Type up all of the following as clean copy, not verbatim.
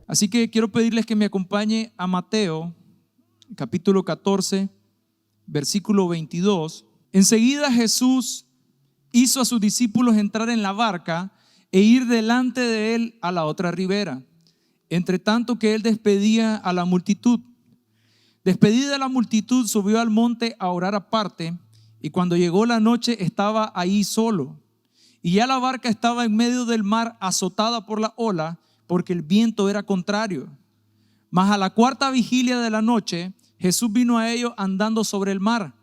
Así que quiero pedirles que me acompañe a Mateo, capítulo 14, versículo 22. Enseguida Jesús hizo a sus discípulos entrar en la barca e ir delante de él a la otra ribera, entre tanto que él despedía a la multitud. Despedida la multitud, subió al monte a orar aparte, y cuando llegó la noche estaba ahí solo. Y ya la barca estaba en medio del mar, azotada por la ola, porque el viento era contrario. Mas a la cuarta vigilia de la noche, Jesús vino a ellos andando sobre el mar.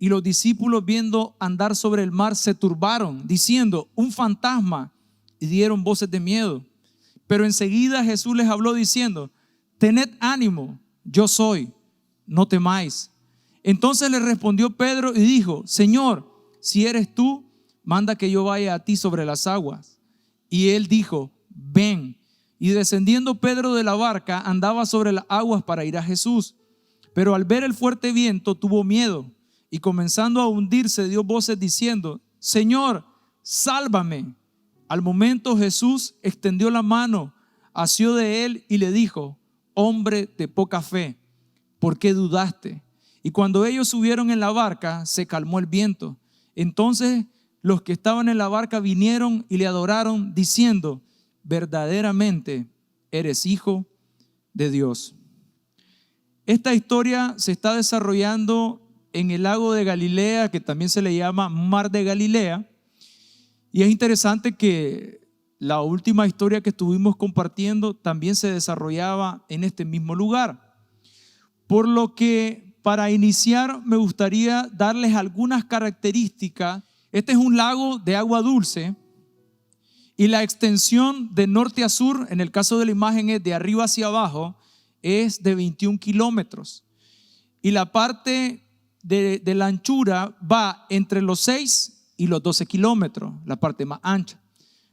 Y los discípulos, viendo andar sobre el mar, se turbaron, diciendo: un fantasma, y dieron voces de miedo. Pero enseguida Jesús les habló diciendo: tened ánimo, yo soy, no temáis. Entonces le respondió Pedro y dijo: Señor, si eres tú, manda que yo vaya a ti sobre las aguas. Y él dijo: ven. Y descendiendo Pedro de la barca, andaba sobre las aguas para ir a Jesús. Pero al ver el fuerte viento tuvo miedo, y comenzando a hundirse dio voces diciendo: Señor, sálvame. Al momento Jesús extendió la mano, asió de él y le dijo: hombre de poca fe, ¿por qué dudaste? Y cuando ellos subieron en la barca, se calmó el viento. Entonces los que estaban en la barca vinieron y le adoraron, diciendo: verdaderamente eres hijo de Dios. Esta historia se está desarrollando en el lago de Galilea, que también se le llama Mar de Galilea. Y es interesante que la última historia que estuvimos compartiendo también se desarrollaba en este mismo lugar. Por lo que, para iniciar, me gustaría darles algunas características. Este es un lago de agua dulce y la extensión de norte a sur, en el caso de la imagen es de arriba hacia abajo, es de 21 kilómetros. Y la parte de la anchura va entre los 6 y los 12 kilómetros, la parte más ancha.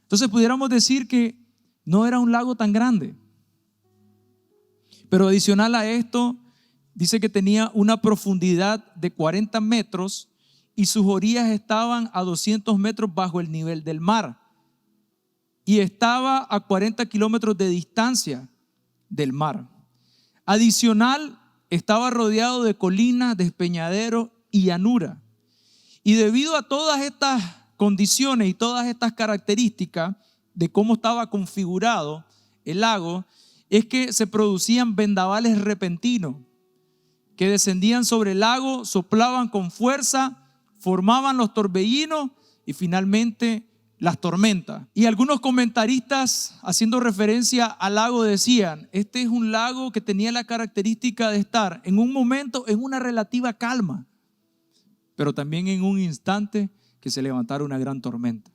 Entonces pudiéramos decir que no era un lago tan grande. Pero adicional a esto, dice que tenía una profundidad de 40 metros y sus orillas estaban a 200 metros bajo el nivel del mar. Y estaba a 40 kilómetros de distancia del mar. Adicional, estaba rodeado de colinas, despeñaderos y llanura. Y debido a todas estas condiciones y todas estas características de cómo estaba configurado el lago, es que se producían vendavales repentinos que descendían sobre el lago, soplaban con fuerza, formaban los torbellinos y finalmente las tormentas. Y algunos comentaristas, haciendo referencia al lago, decían: este es un lago que tenía la característica de estar en un momento en una relativa calma, pero también en un instante que se levantara una gran tormenta.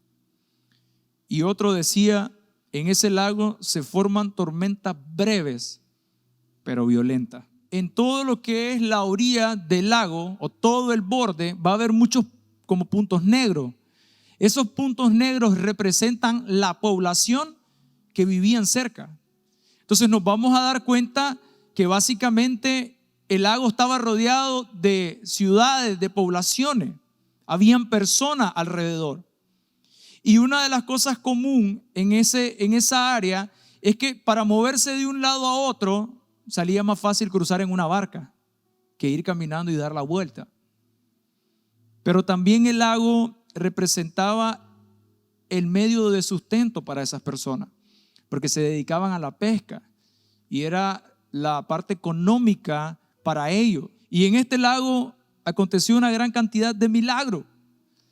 Y otro decía: en ese lago se forman tormentas breves, pero violentas. En todo lo que es la orilla del lago o todo el borde va a haber muchos como puntos negros. Esos puntos negros representan la población que vivían cerca. Entonces nos vamos a dar cuenta que básicamente el lago estaba rodeado de ciudades, de poblaciones. Habían personas alrededor. Y una de las cosas común en esa área es que para moverse de un lado a otro salía más fácil cruzar en una barca que ir caminando y dar la vuelta. Pero también el lago representaba el medio de sustento para esas personas, porque se dedicaban a la pesca y era la parte económica para ellos. Y en este lago aconteció una gran cantidad de milagros,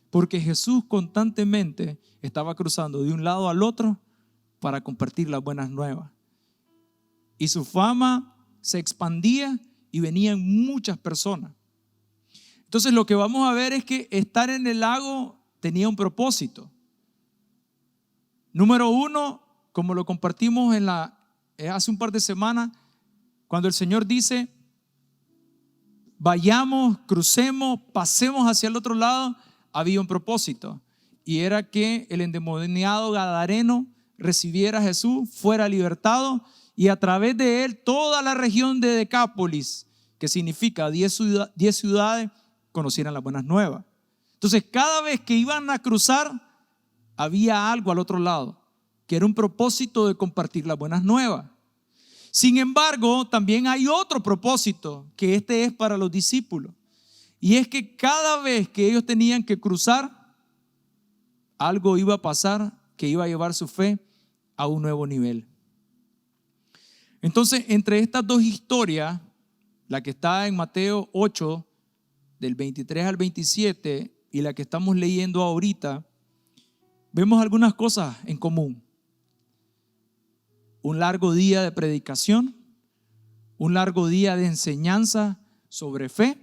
porque Jesús constantemente estaba cruzando de un lado al otro para compartir las buenas nuevas. Y su fama se expandía y venían muchas personas. Entonces lo que vamos a ver es que estar en el lago tenía un propósito. Número uno, como lo compartimos hace un par de semanas, cuando el Señor dice: vayamos, crucemos, pasemos hacia el otro lado, había un propósito. Y era que el endemoniado gadareno recibiera a Jesús, fuera libertado, y a través de él toda la región de Decápolis, que significa 10 ciudades, conocieran las buenas nuevas. Entonces cada vez que iban a cruzar había algo al otro lado, que era un propósito de compartir las buenas nuevas. Sin embargo, también hay otro propósito, que este es para los discípulos. Y es que cada vez que ellos tenían que cruzar, algo iba a pasar que iba a llevar su fe a un nuevo nivel. Entonces, entre estas dos historias, la que está en Mateo 8, del 23 al 27, y la que estamos leyendo ahorita, vemos algunas cosas en común. Un largo día de predicación, un largo día de enseñanza sobre fe,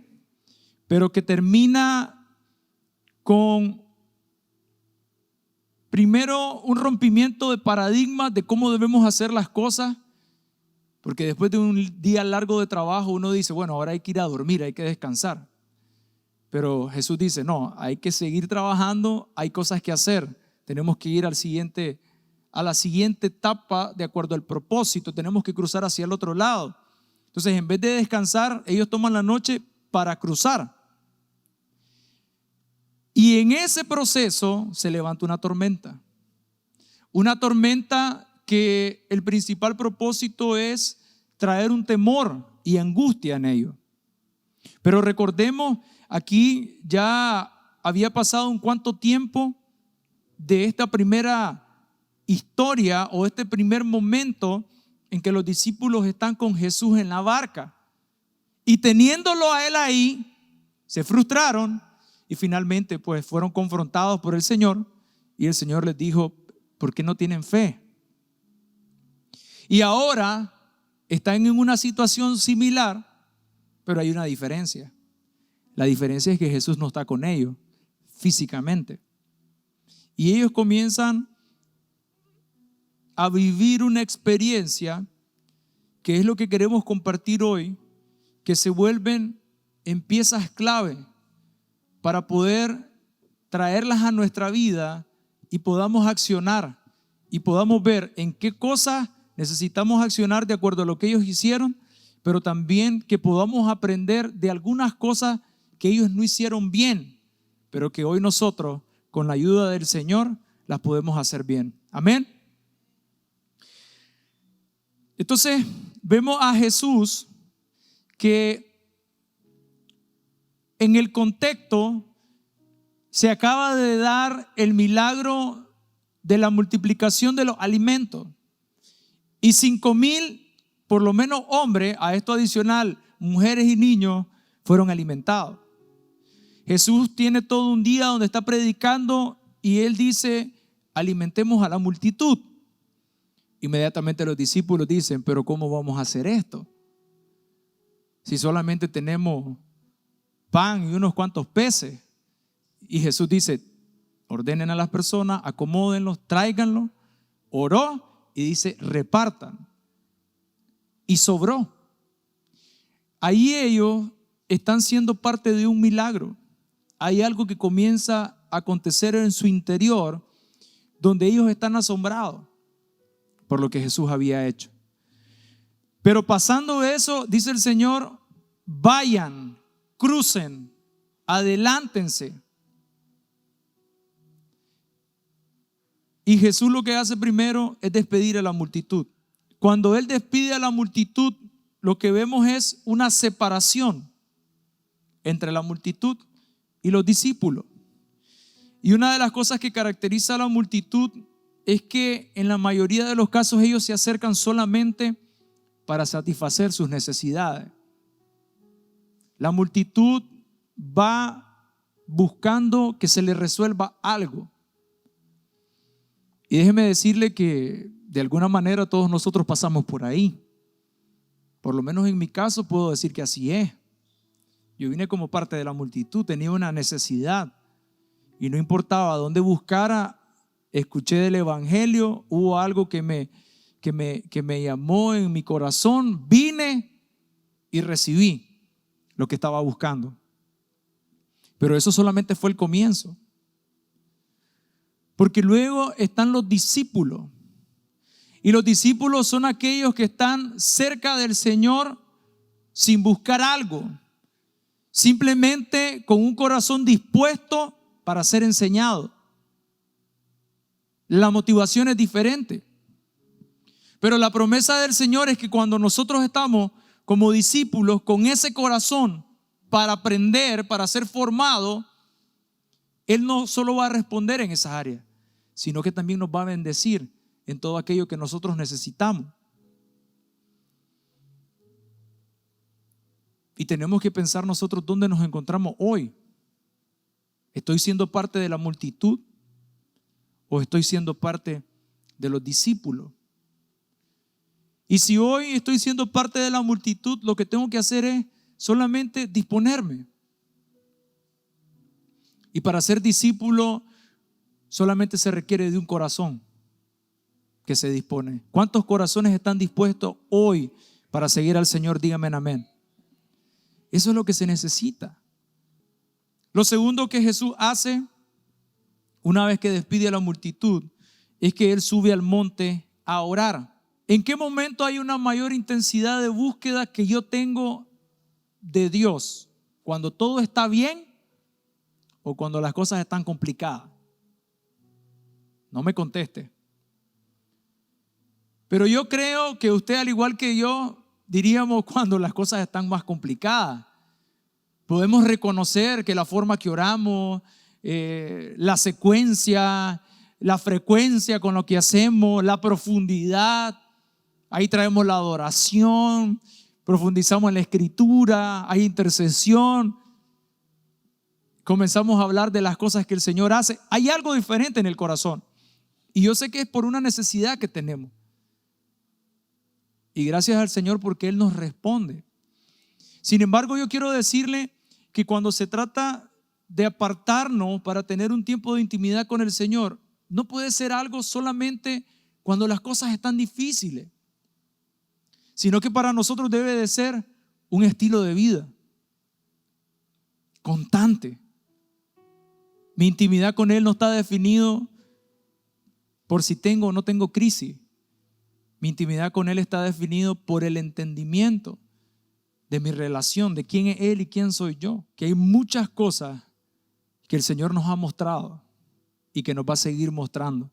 pero que termina con primero un rompimiento de paradigmas de cómo debemos hacer las cosas, porque después de un día largo de trabajo uno dice, bueno, ahora hay que ir a dormir, hay que descansar. Pero Jesús dice, no, hay que seguir trabajando, hay cosas que hacer, tenemos que ir a la siguiente etapa de acuerdo al propósito, tenemos que cruzar hacia el otro lado. Entonces, en vez de descansar, ellos toman la noche para cruzar. Y en ese proceso se levanta una tormenta que el principal propósito es traer un temor y angustia en ellos. Pero recordemos, aquí ya había pasado un cuánto tiempo de esta primera historia o este primer momento en que los discípulos están con Jesús en la barca, y teniéndolo a él ahí, se frustraron y finalmente pues fueron confrontados por el Señor, y el Señor les dijo, ¿por qué no tienen fe? Y ahora están en una situación similar, pero hay una diferencia. La diferencia es que Jesús no está con ellos físicamente. Y ellos comienzan a vivir una experiencia que es lo que queremos compartir hoy, que se vuelven en piezas clave para poder traerlas a nuestra vida y podamos accionar y podamos ver en qué cosas necesitamos accionar de acuerdo a lo que ellos hicieron, pero también que podamos aprender de algunas cosas que ellos no hicieron bien, pero que hoy nosotros, con la ayuda del Señor, las podemos hacer bien. Amén. Entonces, vemos a Jesús que en el contexto se acaba de dar el milagro de la multiplicación de los alimentos. Y 5,000, por lo menos hombres, a esto adicional, mujeres y niños, fueron alimentados. Jesús tiene todo un día donde está predicando y él dice, alimentemos a la multitud. Inmediatamente los discípulos dicen, pero ¿cómo vamos a hacer esto? Si solamente tenemos pan y unos cuantos peces. Y Jesús dice, ordenen a las personas, acomódenlos, tráiganlos. Oró y dice, repartan. Y sobró. Ahí ellos están siendo parte de un milagro. Hay algo que comienza a acontecer en su interior, donde ellos están asombrados por lo que Jesús había hecho. Pero pasando eso, dice el Señor, vayan, crucen, adelántense. Y Jesús lo que hace primero es despedir a la multitud. Cuando Él despide a la multitud, lo que vemos es una separación entre la multitud y los discípulos. Y una de las cosas que caracteriza a la multitud es que en la mayoría de los casos ellos se acercan solamente para satisfacer sus necesidades. La multitud va buscando que se le resuelva algo. Y déjeme decirle que de alguna manera todos nosotros pasamos por ahí. Por lo menos en mi caso puedo decir que así es. Yo vine como parte de la multitud, tenía una necesidad y no importaba dónde buscara, escuché del evangelio, hubo algo que me llamó en mi corazón, vine y recibí lo que estaba buscando. Pero eso solamente fue el comienzo. Porque luego están los discípulos. Y los discípulos son aquellos que están cerca del Señor sin buscar algo, simplemente con un corazón dispuesto para ser enseñado. La motivación es diferente. Pero la promesa del Señor es que cuando nosotros estamos como discípulos con ese corazón para aprender, para ser formado, Él no solo va a responder en esas áreas, sino que también nos va a bendecir en todo aquello que nosotros necesitamos. Y tenemos que pensar nosotros dónde nos encontramos hoy. ¿Estoy siendo parte de la multitud o estoy siendo parte de los discípulos? Y si hoy estoy siendo parte de la multitud, lo que tengo que hacer es solamente disponerme. Y para ser discípulo solamente se requiere de un corazón que se dispone. ¿Cuántos corazones están dispuestos hoy para seguir al Señor? Dígame amén. Eso es lo que se necesita. Lo segundo que Jesús hace una vez que despide a la multitud es que Él sube al monte a orar. ¿En qué momento hay una mayor intensidad de búsqueda que yo tengo de Dios? ¿Cuando todo está bien o cuando las cosas están complicadas? No me conteste. Pero yo creo que usted, al igual que yo, diríamos cuando las cosas están más complicadas. Podemos reconocer que la forma que oramos, la secuencia, la frecuencia con lo que hacemos, la profundidad, ahí traemos la adoración, profundizamos en la escritura, hay intercesión, comenzamos a hablar de las cosas que el Señor hace. Hay algo diferente en el corazón y yo sé que es por una necesidad que tenemos. Y gracias al Señor porque Él nos responde. Sin embargo, yo quiero decirle que cuando se trata de apartarnos para tener un tiempo de intimidad con el Señor, no puede ser algo solamente cuando las cosas están difíciles, sino que para nosotros debe de ser un estilo de vida constante. Mi intimidad con Él no está definido por si tengo o no tengo crisis. Mi intimidad con Él está definido por el entendimiento de mi relación, de quién es Él y quién soy yo. Que hay muchas cosas que el Señor nos ha mostrado y que nos va a seguir mostrando,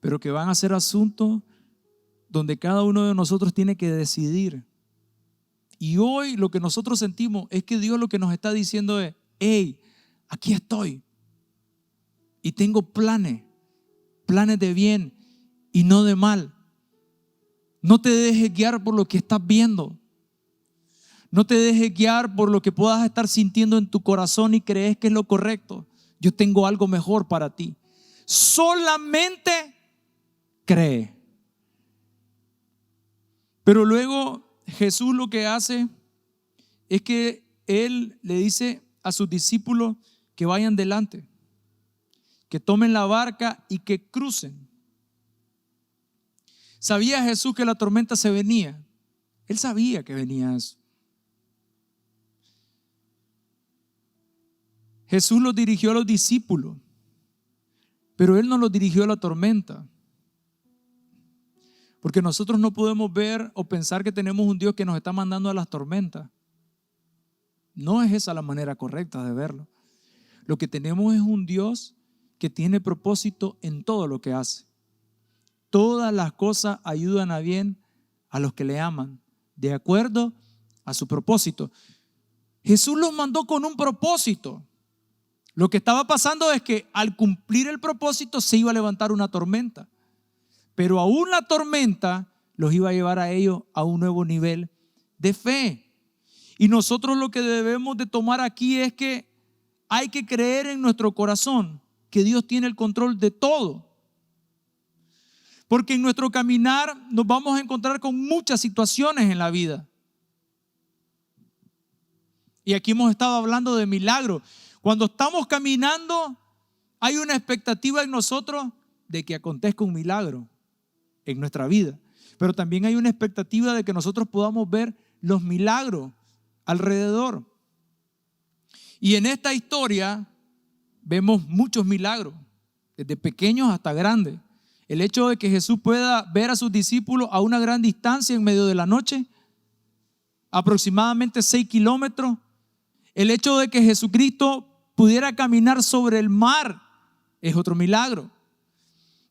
pero que van a ser asuntos donde cada uno de nosotros tiene que decidir. Y hoy lo que nosotros sentimos es que Dios lo que nos está diciendo es: hey, aquí estoy y tengo planes de bien y no de mal. No te dejes guiar por lo que estás viendo. No te dejes guiar por lo que puedas estar sintiendo en tu corazón y crees que es lo correcto. Yo tengo algo mejor para ti. Solamente cree. Pero luego Jesús lo que hace es que Él le dice a sus discípulos que vayan delante, que tomen la barca y que crucen. ¿Sabía Jesús que la tormenta se venía? Él sabía que venía eso. Jesús los dirigió a los discípulos, pero Él no los dirigió a la tormenta. Porque nosotros no podemos ver o pensar que tenemos un Dios que nos está mandando a las tormentas. No es esa la manera correcta de verlo. Lo que tenemos es un Dios que tiene propósito en todo lo que hace. Todas las cosas ayudan a bien a los que le aman, de acuerdo a su propósito. Jesús los mandó con un propósito. Lo que estaba pasando es que al cumplir el propósito se iba a levantar una tormenta. Pero aún la tormenta los iba a llevar a ellos a un nuevo nivel de fe. Y nosotros lo que debemos de tomar aquí es que hay que creer en nuestro corazón que Dios tiene el control de todo. Porque en nuestro caminar nos vamos a encontrar con muchas situaciones en la vida. Y aquí hemos estado hablando de milagros. Cuando estamos caminando, hay una expectativa en nosotros de que acontezca un milagro en nuestra vida. Pero también hay una expectativa de que nosotros podamos ver los milagros alrededor. Y en esta historia vemos muchos milagros, desde pequeños hasta grandes. El hecho de que Jesús pueda ver a sus discípulos a una gran distancia en medio de la noche, aproximadamente 6 kilómetros. El hecho de que Jesucristo pudiera caminar sobre el mar es otro milagro.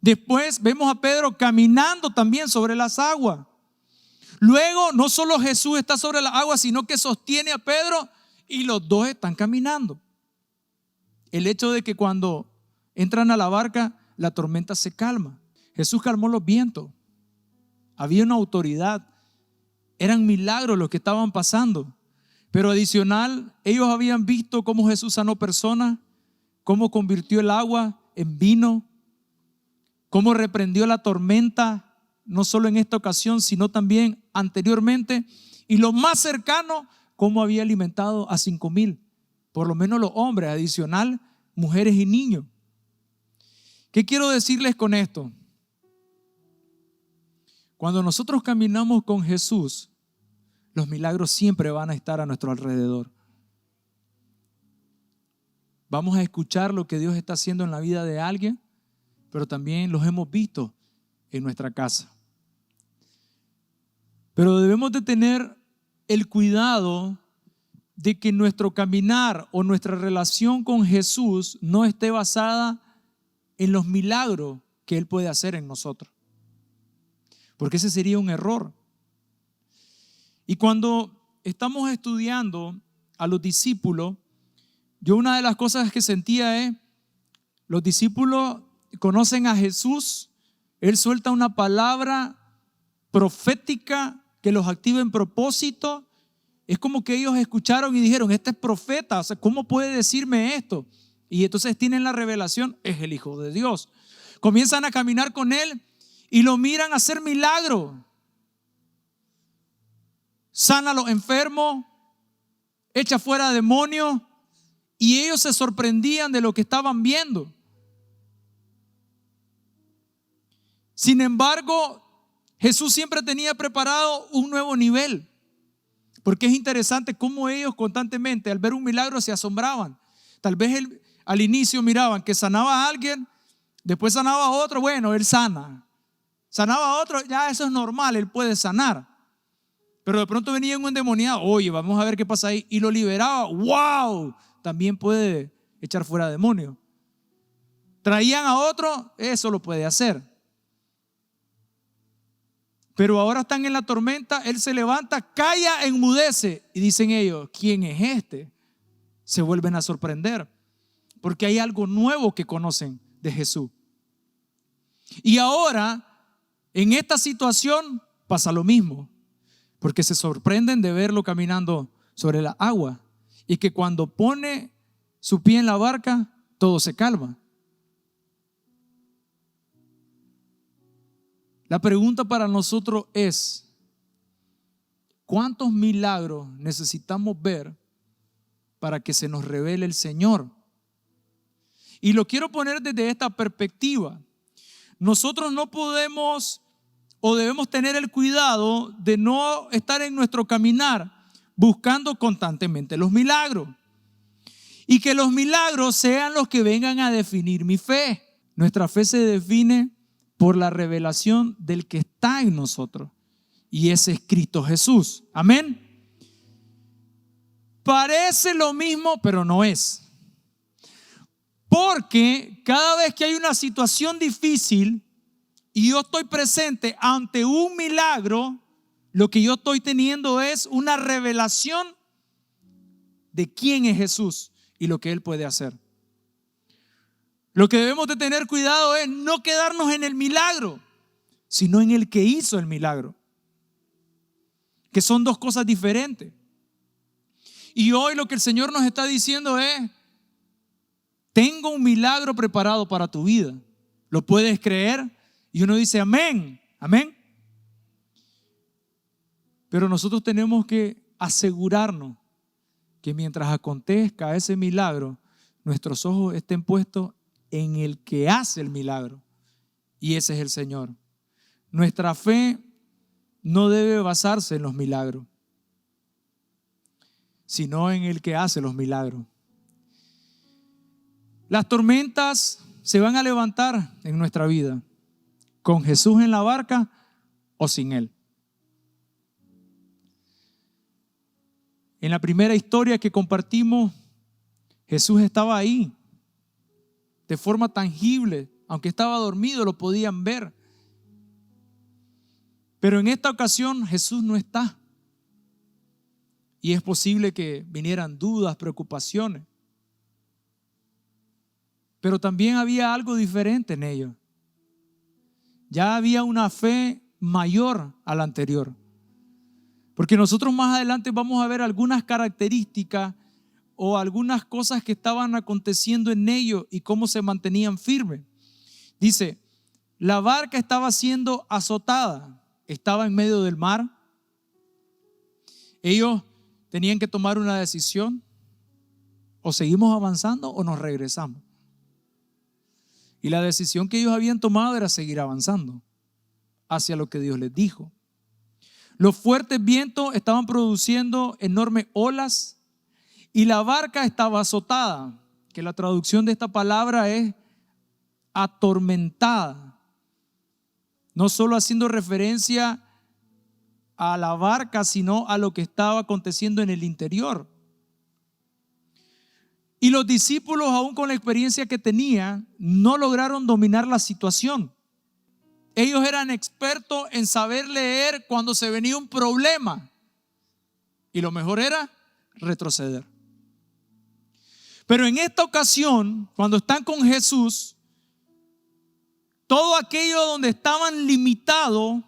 Después vemos a Pedro caminando también sobre las aguas. Luego no solo Jesús está sobre las aguas, sino que sostiene a Pedro y los dos están caminando. El hecho de que cuando entran a la barca, la tormenta se calma. Jesús calmó los vientos. Había una autoridad. Eran milagros los que estaban pasando. Pero adicional, ellos habían visto cómo Jesús sanó personas, cómo convirtió el agua en vino, cómo reprendió la tormenta, no solo en esta ocasión, sino también anteriormente. Y lo más cercano, cómo había alimentado a 5,000, por lo menos los hombres, adicional, mujeres y niños. ¿Qué quiero decirles con esto? Cuando nosotros caminamos con Jesús, los milagros siempre van a estar a nuestro alrededor. Vamos a escuchar lo que Dios está haciendo en la vida de alguien, pero también los hemos visto en nuestra casa. Pero debemos de tener el cuidado de que nuestro caminar o nuestra relación con Jesús no esté basada en los milagros que Él puede hacer en nosotros, porque ese sería un error. Y cuando estamos estudiando a los discípulos, yo una de las cosas que sentía es, los discípulos conocen a Jesús, Él suelta una palabra profética que los activa en propósito. Es como que ellos escucharon y dijeron, este es profeta, o sea, ¿cómo puede decirme esto? Y entonces tienen la revelación, es el Hijo de Dios. Comienzan a caminar con Él y lo miran hacer milagros. Sana a los enfermos, echa fuera demonios, y ellos se sorprendían de lo que estaban viendo. Sin embargo, Jesús siempre tenía preparado un nuevo nivel, porque es interesante cómo ellos constantemente al ver un milagro se asombraban. Tal vez al inicio miraban que sanaba a alguien, después sanaba a otro, bueno, Él sana. Sanaba a otro, ya eso es normal, Él puede sanar. Pero de pronto venía un endemoniado, oye, vamos a ver qué pasa ahí, y lo liberaba, wow, también puede echar fuera demonios. Traían a otro, eso lo puede hacer. Pero ahora están en la tormenta, Él se levanta, calla, enmudece, y dicen ellos, ¿quién es este? Se vuelven a sorprender, porque hay algo nuevo que conocen de Jesús. Y ahora, en esta situación, pasa lo mismo. Porque se sorprenden de verlo caminando sobre la agua y que cuando pone su pie en la barca, todo se calma. La pregunta para nosotros es, ¿cuántos milagros necesitamos ver para que se nos revele el Señor? Y lo quiero poner desde esta perspectiva. Nosotros no podemos o debemos tener el cuidado de no estar en nuestro caminar buscando constantemente los milagros. Y que los milagros sean los que vengan a definir mi fe. Nuestra fe se define por la revelación del que está en nosotros. Y ese es Cristo Jesús. Amén. Parece lo mismo, pero no es. Porque cada vez que hay una situación difícil y yo estoy presente ante un milagro, lo que yo estoy teniendo es una revelación de quién es Jesús y lo que Él puede hacer. Lo que debemos de tener cuidado es no quedarnos en el milagro, sino en el que hizo el milagro, que son dos cosas diferentes. Y hoy lo que el Señor nos está diciendo es, tengo un milagro preparado para tu vida. ¿Lo puedes creer? Y uno dice amén, amén. Pero nosotros tenemos que asegurarnos que mientras acontezca ese milagro, nuestros ojos estén puestos en el que hace el milagro, y ese es el Señor. Nuestra fe no debe basarse en los milagros, sino en el que hace los milagros. Las tormentas se van a levantar en nuestra vida, con Jesús en la barca o sin Él. En la primera historia que compartimos, Jesús estaba ahí de forma tangible, Aunque estaba dormido, lo podían ver. Pero en esta ocasión Jesús no está. Y es posible que vinieran dudas, preocupaciones. Pero también había algo diferente en ellos. Ya había una fe mayor a la anterior. Porque nosotros más adelante vamos a ver algunas características o algunas cosas que estaban aconteciendo en ellos y cómo se mantenían firmes. Dice, la barca estaba siendo azotada, estaba en medio del mar. Ellos tenían que tomar una decisión: o seguimos avanzando o nos regresamos. Y la decisión que ellos habían tomado era seguir avanzando hacia lo que Dios les dijo. Los fuertes vientos estaban produciendo enormes olas y la barca estaba azotada, que la traducción de esta palabra es atormentada, no solo haciendo referencia a la barca, sino a lo que estaba aconteciendo en el interior. Y los discípulos, aún con la experiencia que tenían, no lograron dominar la situación. Ellos eran expertos en saber leer cuando se venía un problema, y lo mejor era retroceder. Pero en esta ocasión, cuando están con Jesús, todo aquello donde estaban limitados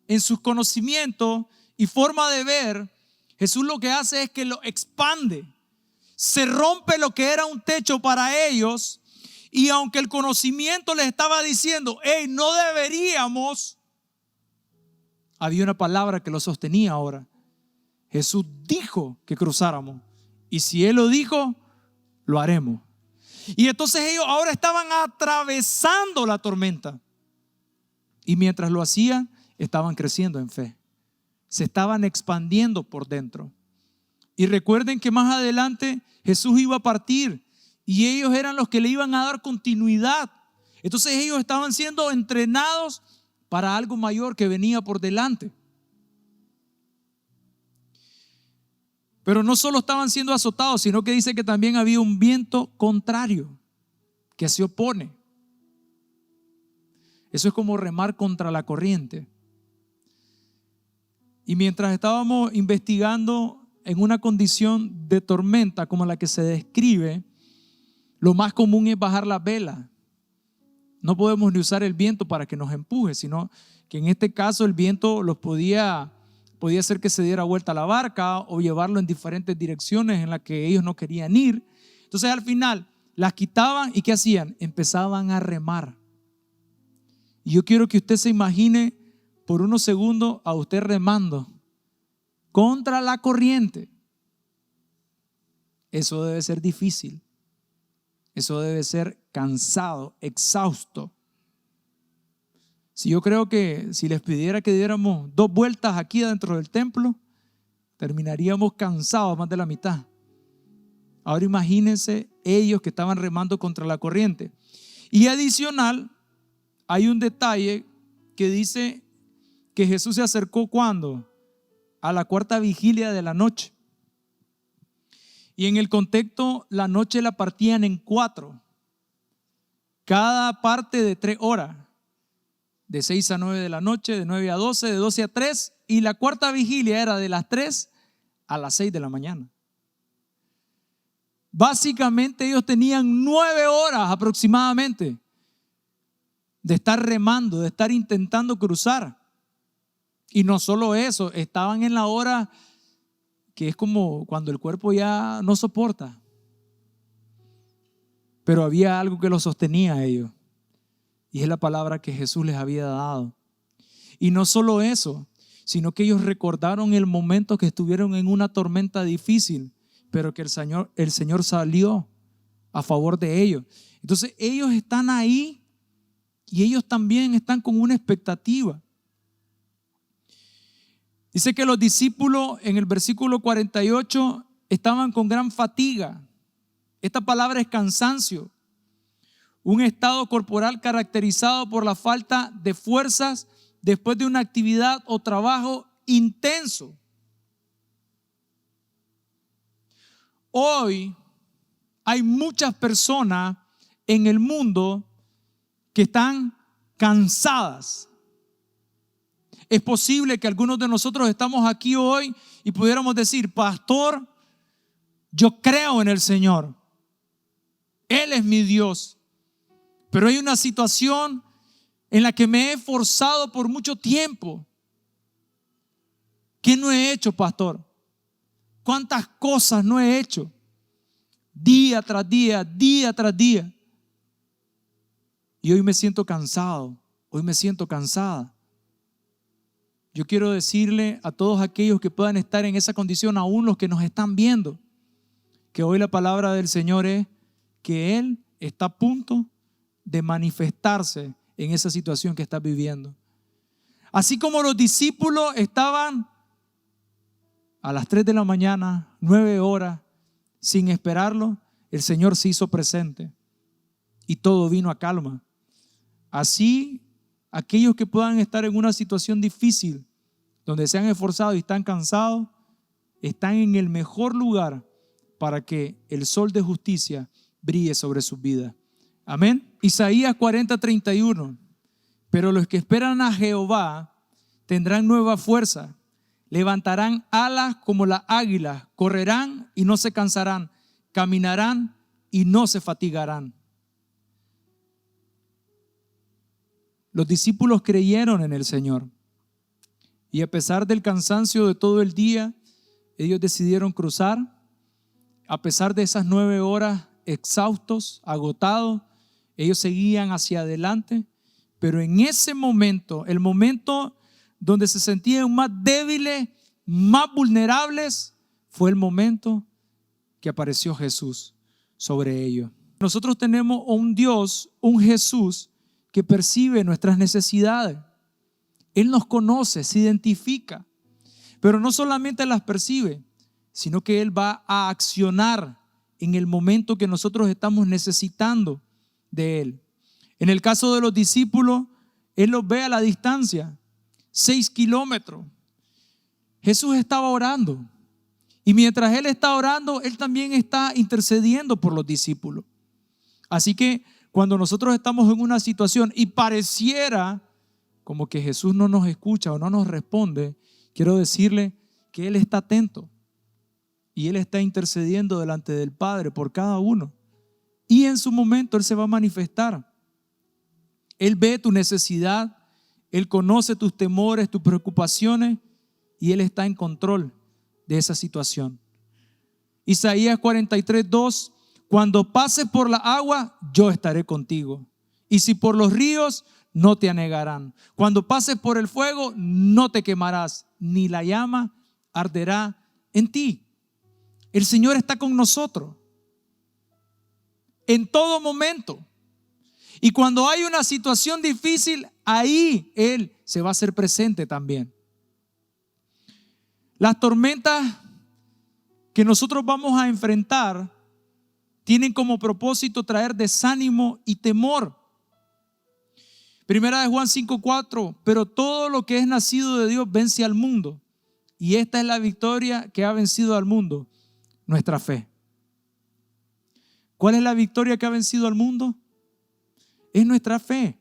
en sus conocimientos y forma de ver, Jesús lo que hace es que lo expande. Se rompe lo que era un techo para ellos, y aunque el conocimiento les estaba diciendo, hey, no deberíamos, había una palabra que lo sostenía ahora. Jesús dijo que cruzáramos, y si Él lo dijo, lo haremos. Y entonces ellos ahora estaban atravesando la tormenta, y mientras lo hacían, estaban creciendo en fe. Se estaban expandiendo por dentro. Y recuerden que más adelante Jesús iba a partir y ellos eran los que le iban a dar continuidad. Entonces ellos estaban siendo entrenados para algo mayor que venía por delante. Pero no solo estaban siendo azotados, sino que dice que también había un viento contrario que se opone. Eso es como remar contra la corriente. Y mientras estábamos investigando en una condición de tormenta como la que se describe, lo más común es bajar la vela. No podemos ni usar el viento para que nos empuje, sino que en este caso el viento los podía hacer que se diera vuelta a la barca o llevarlo en diferentes direcciones en las que ellos no querían ir. Entonces al final las quitaban y ¿qué hacían? Empezaban a remar. Y yo quiero que usted se imagine por unos segundos a usted remando contra la corriente. Eso debe ser difícil. Eso debe ser cansado, exhausto. Si yo creo que si les pidiera que diéramos 2 vueltas aquí dentro del templo, terminaríamos cansados más de la mitad. Ahora imagínense ellos que estaban remando contra la corriente. Y adicional, hay un detalle que dice que Jesús se acercó ¿cuándo? A la 4ª vigilia de la noche. Y en el contexto, la noche la partían en 4. Cada parte de 3 horas. De 6 a 9 de la noche, de 9 a 12, de 12 a 3. Y la 4ª vigilia era de las 3 a las 6 de la mañana. Básicamente ellos tenían 9 horas aproximadamente de estar remando, de estar intentando cruzar. Y no solo eso, estaban en la hora que es como cuando el cuerpo ya no soporta. Pero había algo que los sostenía a ellos, y es la palabra que Jesús les había dado. Y no solo eso, sino que ellos recordaron el momento que estuvieron en una tormenta difícil, pero que el Señor salió a favor de ellos. Entonces ellos están ahí y ellos también están con una expectativa. Dice que los discípulos en el versículo 48 estaban con gran fatiga. Esta palabra es cansancio, un estado corporal caracterizado por la falta de fuerzas después de una actividad o trabajo intenso. Hoy hay muchas personas en el mundo que están cansadas. Es posible que algunos de nosotros estamos aquí hoy y pudiéramos decir: pastor, yo creo en el Señor, Él es mi Dios, pero hay una situación en la que me he esforzado por mucho tiempo. ¿Qué no he hecho, pastor? ¿Cuántas cosas no he hecho? Día tras día, día tras día. Y hoy me siento cansado, hoy me siento cansada. Yo quiero decirle a todos aquellos que puedan estar en esa condición, aún los que nos están viendo, que hoy la palabra del Señor es que Él está a punto de manifestarse en esa situación que estás viviendo. Así como los discípulos estaban a las 3 de la mañana, 9 horas, sin esperarlo, el Señor se hizo presente y todo vino a calma. Así, aquellos que puedan estar en una situación difícil, donde se han esforzado y están cansados, están en el mejor lugar para que el sol de justicia brille sobre sus vidas. Amén. Isaías 40:31. Pero los que esperan a Jehová tendrán nueva fuerza, levantarán alas como las águilas, correrán y no se cansarán, caminarán y no se fatigarán. Los discípulos creyeron en el Señor y a pesar del cansancio de todo el día, ellos decidieron cruzar. A pesar de esas 9 horas exhaustos, agotados, ellos seguían hacia adelante. Pero en ese momento, el momento donde se sentían más débiles, más vulnerables, fue el momento que apareció Jesús sobre ellos. Nosotros tenemos un Dios, un Jesús que percibe nuestras necesidades. Él nos conoce, se identifica, pero no solamente las percibe, sino que Él va a accionar en el momento que nosotros estamos necesitando de Él. En el caso de los discípulos, Él los ve a la distancia, 6 kilómetros. Jesús estaba orando y mientras Él está orando, Él también está intercediendo por los discípulos. Así que cuando nosotros estamos en una situación y pareciera como que Jesús no nos escucha o no nos responde, quiero decirle que Él está atento y Él está intercediendo delante del Padre por cada uno. Y en su momento Él se va a manifestar. Él ve tu necesidad, Él conoce tus temores, tus preocupaciones y Él está en control de esa situación. Isaías 43:2: cuando pases por la agua, yo estaré contigo. Y si por los ríos, no te anegarán. Cuando pases por el fuego, no te quemarás, ni la llama arderá en ti. El Señor está con nosotros en todo momento. Y cuando hay una situación difícil, ahí Él se va a hacer presente también. Las tormentas que nosotros vamos a enfrentar tienen como propósito traer desánimo y temor. Primera de Juan 5:4: pero todo lo que es nacido de Dios vence al mundo. Y esta es la victoria que ha vencido al mundo: nuestra fe. ¿Cuál es la victoria que ha vencido al mundo? Es nuestra fe.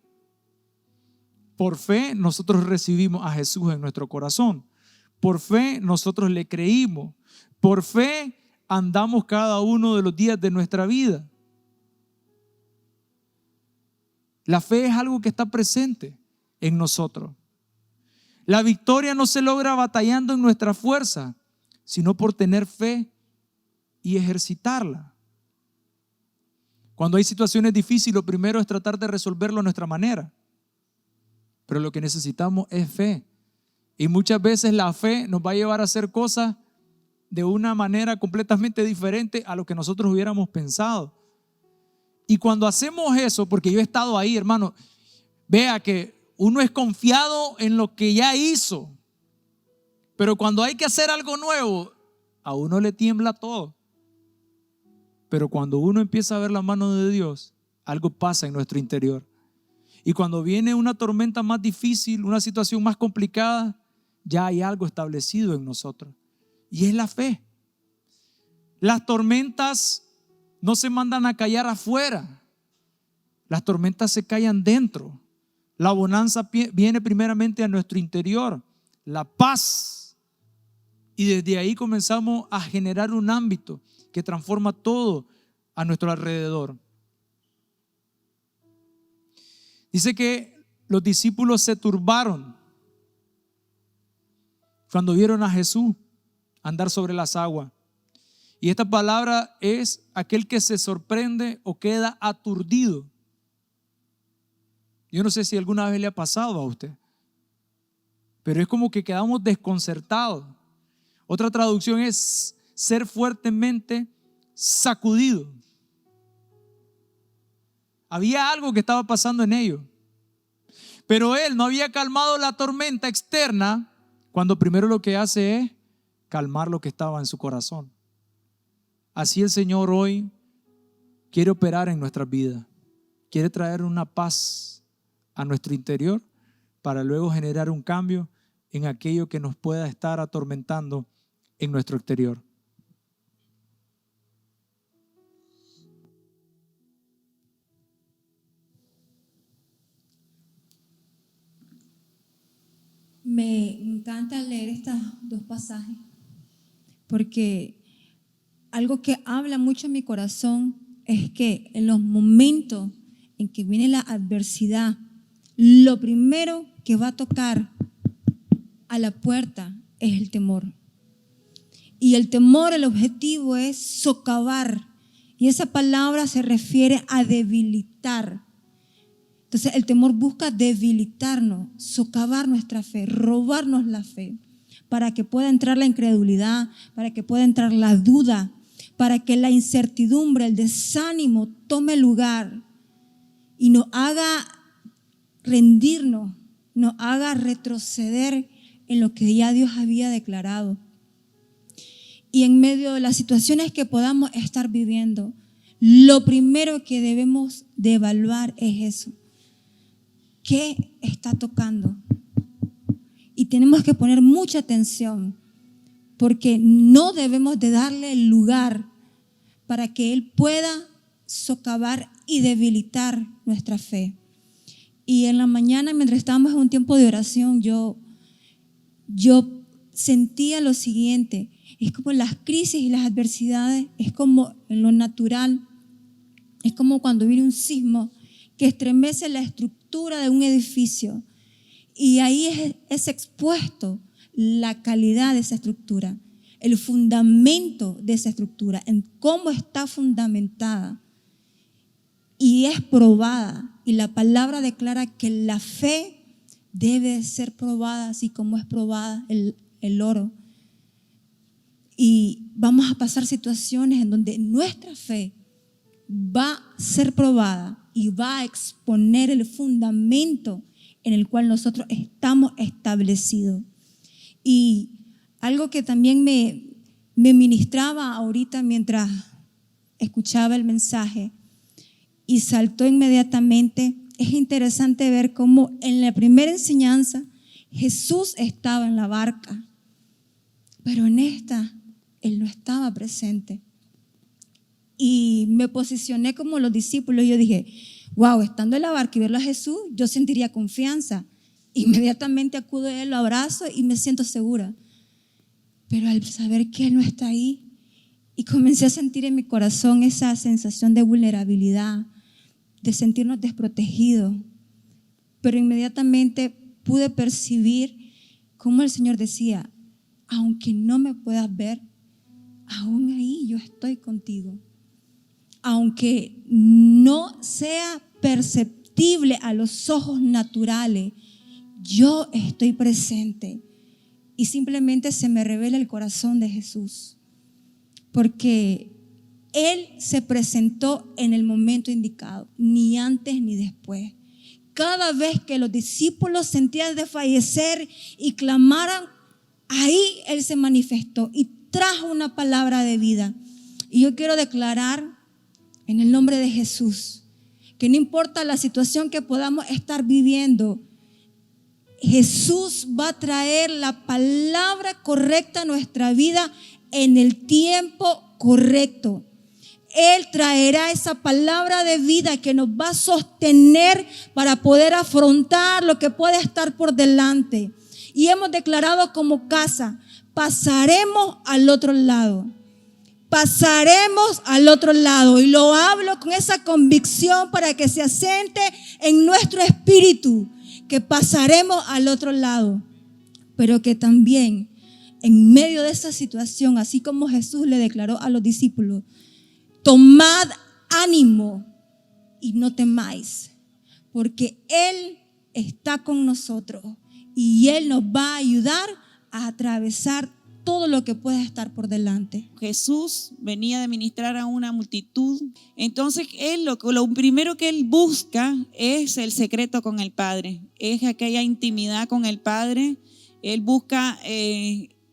Por fe nosotros recibimos a Jesús en nuestro corazón. Por fe nosotros le creímos. Por fe andamos cada uno de los días de nuestra vida. La fe es algo que está presente en nosotros. La victoria no se logra batallando en nuestra fuerza, sino por tener fe y ejercitarla. Cuando hay situaciones difíciles, lo primero es tratar de resolverlo a nuestra manera. Pero lo que necesitamos es fe. Y muchas veces la fe nos va a llevar a hacer cosas de una manera completamente diferente a lo que nosotros hubiéramos pensado. Y cuando hacemos eso, porque yo he estado ahí, hermano, vea que uno es confiado en lo que ya hizo. Pero cuando hay que hacer algo nuevo, a uno le tiembla todo. Pero cuando uno empieza a ver la mano de Dios, algo pasa en nuestro interior. Y cuando viene una tormenta más difícil, una situación más complicada, ya hay algo establecido en nosotros. Y es la fe. Las tormentas no se mandan a callar afuera. Las tormentas se callan dentro. La bonanza viene primeramente a nuestro interior, la paz. Y desde ahí comenzamos a generar un ámbito que transforma todo a nuestro alrededor. Dice que los discípulos se turbaron cuando vieron a Jesús andar sobre las aguas. Y esta palabra es aquel que se sorprende o queda aturdido. Yo no sé si alguna vez le ha pasado a usted, pero es como que quedamos desconcertados. Otra traducción es ser fuertemente sacudido. Había algo que estaba pasando en ellos, pero él no había calmado la tormenta externa cuando primero lo que hace es calmar lo que estaba en su corazón. Así el Señor hoy quiere operar en nuestras vidas, quiere traer una paz a nuestro interior para luego generar un cambio en aquello que nos pueda estar atormentando en nuestro exterior. Me encanta leer estos dos pasajes porque algo que habla mucho en mi corazón es que en los momentos en que viene la adversidad, lo primero que va a tocar a la puerta es el temor. Y el temor, el objetivo es socavar. Y esa palabra se refiere a debilitar. Entonces el temor busca debilitarnos, socavar nuestra fe, robarnos la fe, para que pueda entrar la incredulidad, para que pueda entrar la duda, para que la incertidumbre, el desánimo tome lugar y nos haga rendirnos, nos haga retroceder en lo que ya Dios había declarado. Y en medio de las situaciones que podamos estar viviendo, lo primero que debemos de evaluar es eso. ¿Qué está tocando? Y tenemos que poner mucha atención, porque no debemos de darle el lugar para que Él pueda socavar y debilitar nuestra fe. Y en la mañana, mientras estábamos en un tiempo de oración, yo sentía lo siguiente: es como las crisis y las adversidades, es como en lo natural, es como cuando viene un sismo que estremece la estructura de un edificio, y ahí es expuesto la calidad de esa estructura, el fundamento de esa estructura, en cómo está fundamentada y es probada. Y la palabra declara que la fe debe ser probada así como es probada el oro. Y vamos a pasar situaciones en donde nuestra fe va a ser probada y va a exponer el fundamento en el cual nosotros estamos establecidos. Y algo que también me ministraba ahorita mientras escuchaba el mensaje y saltó inmediatamente, es interesante ver cómo en la primera enseñanza Jesús estaba en la barca, pero en esta Él no estaba presente. Y me posicioné como los discípulos. Yo dije, wow, estando en la barca y verlo a Jesús, yo sentiría confianza. Inmediatamente acudo a Él, lo abrazo y me siento segura. Pero al saber que Él no está ahí, y comencé a sentir en mi corazón esa sensación de vulnerabilidad, de sentirnos desprotegidos. Pero inmediatamente pude percibir cómo el Señor decía, aunque no me puedas ver, aún ahí yo estoy contigo. Aunque no sea perceptible a los ojos naturales, yo estoy presente. Y simplemente se me revela el corazón de Jesús, porque Él se presentó en el momento indicado, ni antes ni después. Cada vez que los discípulos sentían desfallecer y clamaran, ahí Él se manifestó y trajo una palabra de vida. Y yo quiero declarar en el nombre de Jesús que no importa la situación que podamos estar viviendo, Jesús va a traer la palabra correcta a nuestra vida en el tiempo correcto. Él traerá esa palabra de vida que nos va a sostener para poder afrontar lo que puede estar por delante. Y hemos declarado como casa, pasaremos al otro lado. Pasaremos al otro lado. Y lo hablo con esa convicción para que se asiente en nuestro espíritu, que pasaremos al otro lado. Pero que también en medio de esa situación, así como Jesús le declaró a los discípulos, tomad ánimo y no temáis, porque Él está con nosotros y Él nos va a ayudar a atravesar todo lo que pueda estar por delante. Jesús venía de ministrar a una multitud. Entonces él lo primero que él busca es el secreto con el Padre, es aquella intimidad con el Padre. Él busca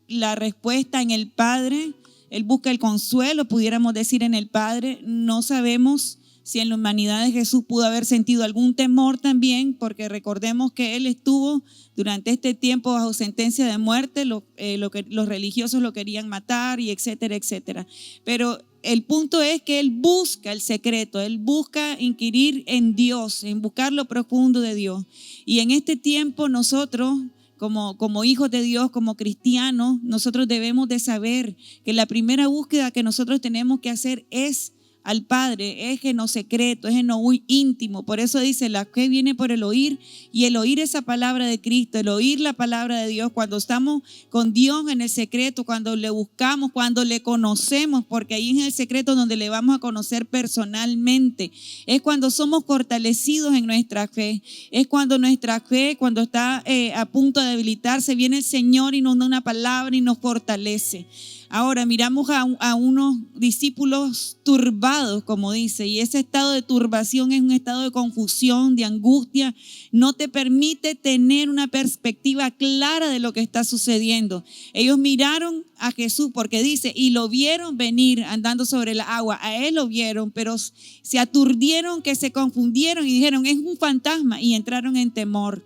la respuesta en el Padre. Él busca el consuelo, pudiéramos decir, en el Padre. No sabemos si en la humanidad de Jesús pudo haber sentido algún temor también, porque recordemos que Él estuvo durante este tiempo bajo sentencia de muerte, que los religiosos lo querían matar y etcétera, etcétera. Pero el punto es que Él busca el secreto, Él busca inquirir en Dios, en buscar lo profundo de Dios. Y en este tiempo nosotros, como hijos de Dios, como cristianos, nosotros debemos de saber que la primera búsqueda que nosotros tenemos que hacer es al Padre, es en lo secreto, es en lo muy íntimo. Por eso dice, la fe viene por el oír, y el oír esa palabra de Cristo, el oír la palabra de Dios, cuando estamos con Dios en el secreto, cuando le buscamos, cuando le conocemos, porque ahí es el secreto donde le vamos a conocer personalmente. Es cuando somos fortalecidos en nuestra fe, es cuando nuestra fe, cuando está a punto de debilitarse, viene el Señor y nos da una palabra y nos fortalece. Ahora miramos a unos discípulos turbados, como dice, y ese estado de turbación es un estado de confusión, de angustia. No te permite tener una perspectiva clara de lo que está sucediendo. Ellos miraron a Jesús porque dice, y lo vieron venir andando sobre el agua. A Él lo vieron, pero se aturdieron, que se confundieron y dijeron, es un fantasma, y entraron en temor.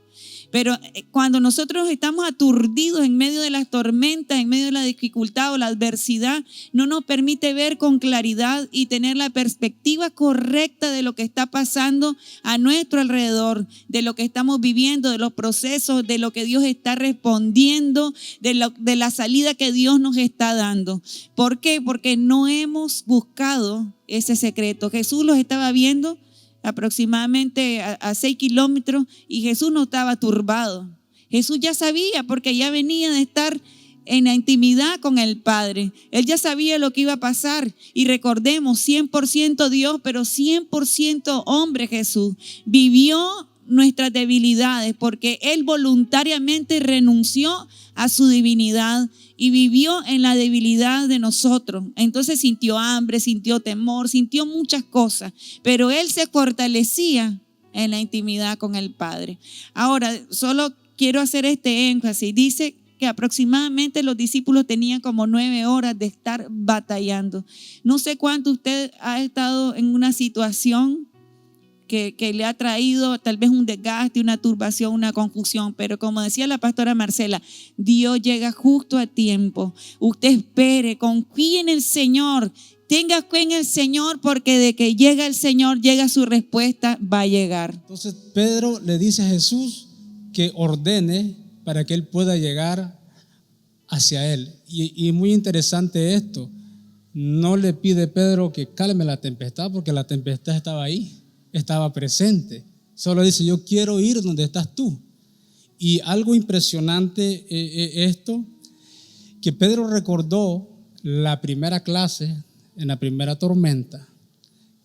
Pero cuando nosotros estamos aturdidos en medio de las tormentas, en medio de la dificultad o la adversidad, no nos permite ver con claridad y tener la perspectiva correcta de lo que está pasando a nuestro alrededor, de lo que estamos viviendo, de los procesos, de lo que Dios está respondiendo, de la salida que Dios nos está dando. ¿Por qué? Porque no hemos buscado ese secreto. Jesús los estaba viendo aproximadamente a 6 kilómetros y Jesús no estaba turbado. Jesús ya sabía, porque ya venía de estar en la intimidad con el Padre. Él ya sabía lo que iba a pasar. Y recordemos, 100% Dios, pero 100% hombre. Jesús vivió nuestras debilidades porque Él voluntariamente renunció a su divinidad y vivió en la debilidad de nosotros. Entonces sintió hambre, sintió temor, sintió muchas cosas, pero Él se fortalecía en la intimidad con el Padre. Ahora, solo quiero hacer este énfasis. Dice que aproximadamente los discípulos tenían como 9 horas de estar batallando. No sé cuánto usted ha estado en una situación que le ha traído tal vez un desgaste, una turbación, una confusión, pero como decía la pastora Marcela, Dios llega justo a tiempo. Usted espere, confíe en el Señor, tenga fe en el Señor, porque de que llega el Señor, llega su respuesta, va a llegar. Entonces Pedro le dice a Jesús que ordene para que él pueda llegar hacia él. Y muy interesante esto, no le pide Pedro que calme la tempestad, porque la tempestad estaba ahí, estaba presente. Solo dice, yo quiero ir donde estás tú. Y algo impresionante esto, que Pedro recordó la primera clase, en la primera tormenta,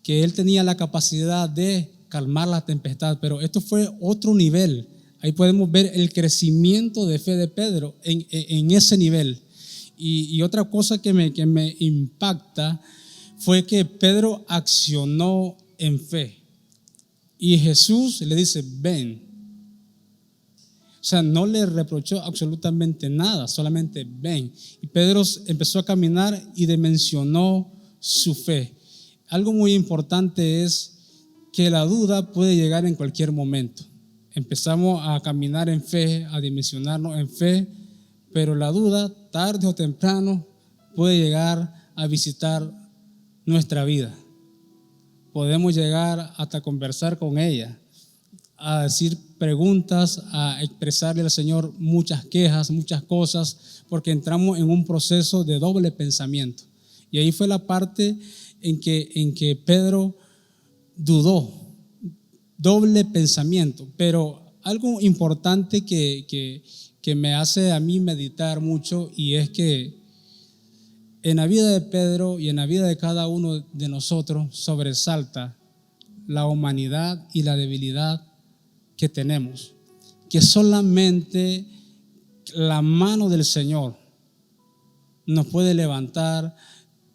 que él tenía la capacidad de calmar la tempestad, pero esto fue otro nivel. Ahí podemos ver el crecimiento de fe de Pedro en ese nivel. Y otra cosa que me impacta fue que Pedro accionó en fe. Y Jesús le dice, ven. O sea, no le reprochó absolutamente nada, solamente ven. Y Pedro empezó a caminar y dimensionó su fe. Algo muy importante es que la duda puede llegar en cualquier momento. Empezamos a caminar en fe, a dimensionarnos en fe, pero la duda, tarde o temprano, puede llegar a visitar nuestra vida. Podemos llegar hasta conversar con ella, a decir preguntas, a expresarle al Señor muchas quejas, muchas cosas, porque entramos en un proceso de doble pensamiento. Y ahí fue la parte en que Pedro dudó, doble pensamiento. Pero algo importante que me hace a mí meditar mucho, y es que en la vida de Pedro y en la vida de cada uno de nosotros sobresalta la humanidad y la debilidad que tenemos, que solamente la mano del Señor nos puede levantar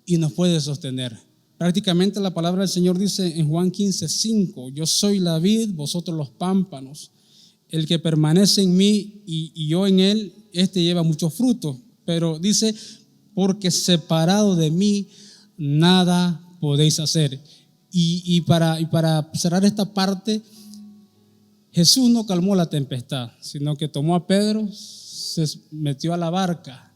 y nos puede sostener. Prácticamente la palabra del Señor dice en Juan 15:5: yo soy la vid, vosotros los pámpanos. El que permanece en mí y yo en él, este lleva mucho fruto. Pero dice, porque separado de mí nada podéis hacer. Y para cerrar esta parte, Jesús no calmó la tempestad, sino que tomó a Pedro, se metió a la barca,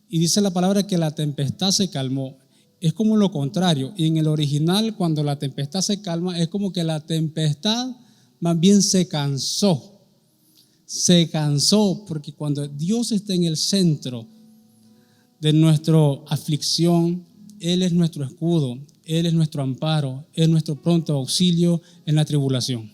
y dice la palabra que la tempestad se calmó. Es como lo contrario. Y en el original, cuando la tempestad se calma, es como que la tempestad más bien se cansó. Se cansó, porque cuando Dios está en el centro de nuestra aflicción, Él es nuestro escudo, Él es nuestro amparo, es nuestro pronto auxilio en la tribulación.